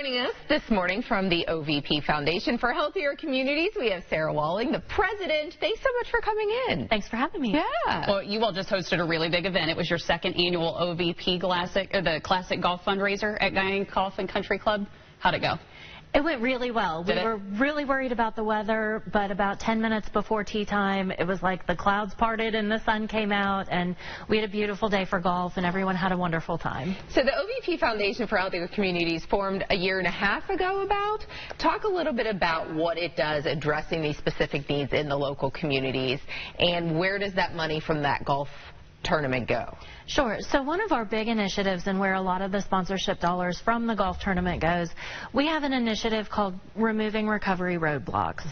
Joining us this morning from the OVP Foundation for Healthier Communities, we have Sarah Walling, the president. Thanks so much for coming in. Thanks for having me. Yeah. Well, you all just hosted a really big event. It was your second annual OVP Classic, or the Classic Golf Fundraiser at Guyan Golf and Country Club. How'd it go? It went really well. We were really worried about the weather, but about 10 minutes before tee time, it was like the clouds parted and the sun came out, and we had a beautiful day for golf, and everyone had a wonderful time. So the OVP Foundation for Healthier Communities formed a year and a half ago about. Talk a little bit about what it does addressing these specific needs in the local communities, and where does that money from that golf tournament go? Sure. So one of our big initiatives, and where a lot of the sponsorship dollars from the golf tournament goes, we have an initiative called Removing Recovery Roadblocks.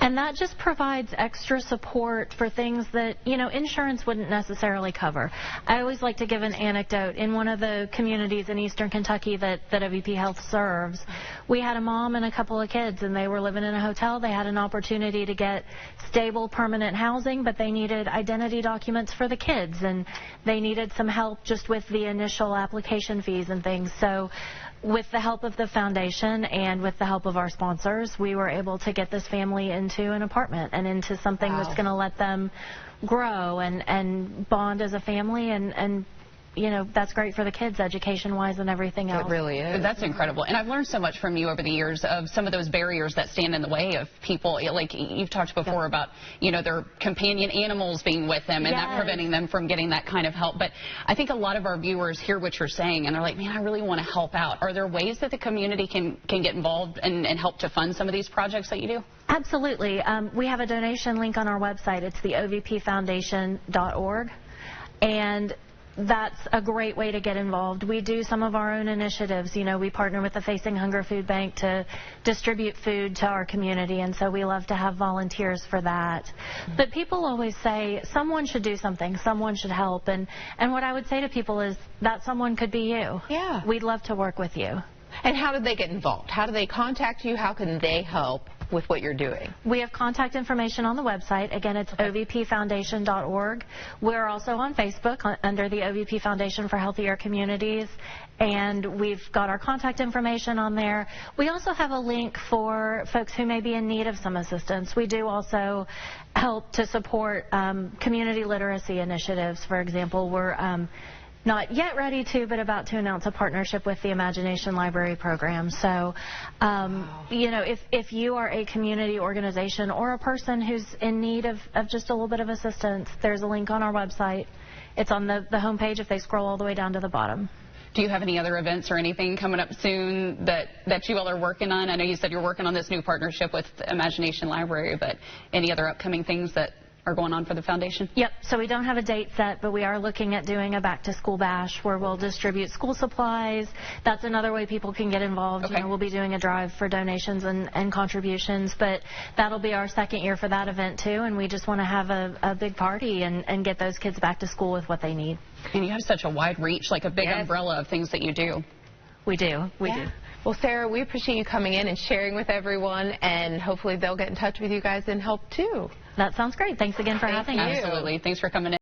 And that just provides extra support for things that, you know, insurance wouldn't necessarily cover. I always like to give an anecdote. In one of the communities in eastern Kentucky that OVP Health serves, we had a mom and a couple of kids, and they were living in a hotel. They had an opportunity to get stable, permanent housing, but they needed identity documents for the kids, and they needed some help just with the initial application fees and things. So with the help of the foundation and with the help of our sponsors, we were able to get this family into an apartment and into something that's going to let them grow and bond as a family, and you know, that's great for the kids education-wise and everything else. It really is. That's incredible. And I've learned so much from you over the years of some of those barriers that stand in the way of people. Like you've talked before about, you know, their companion animals being with them and that preventing them from getting that kind of help. But I think a lot of our viewers hear what you're saying and they're like, man, I really want to help out. Are there ways that the community can get involved and help to fund some of these projects that you do? Absolutely. We have a donation link on our website. It's the OVPFoundation.org. And that's a great way to get involved. We do some of our own initiatives. You know, we partner with the Facing Hunger Food Bank to distribute food to our community, and so we love to have volunteers for that. But people always say, someone should do something, someone should help, and what I would say to people is that someone could be you. Yeah. We'd love to work with you. And how do they get involved? How do they contact you? How can they help with what you're doing? We have contact information on the website. Again, it's ovpfoundation.org. We're also on Facebook under the OVP Foundation for Healthier Communities, and we've got our contact information on there. We also have a link for folks who may be in need of some assistance. We do also help to support community literacy initiatives. For example, we're not yet ready to, but about to announce a partnership with the Imagination Library program. So, you know, if you are a community organization or a person who's in need of just a little bit of assistance, there's a link on our website. It's on the homepage if they scroll all the way down to the bottom. Do you have any other events or anything coming up soon that you all are working on? I know you said you're working on this new partnership with the Imagination Library, but any other upcoming things that are going on for the foundation? Yep. So we don't have a date set, but we are looking at doing a back-to-school bash where we'll distribute school supplies. That's another way people can get involved. Okay. You know, we'll be doing a drive for donations and contributions, but that'll be our second year for that event too, and we just want to have a big party and get those kids back to school with what they need. And you have such a wide reach, like a big umbrella of things that you do. We do. We do. Well, Sarah, we appreciate you coming in and sharing with everyone, and hopefully they'll get in touch with you guys and help too. That sounds great. Thanks again for having us. Absolutely. Thanks for coming in.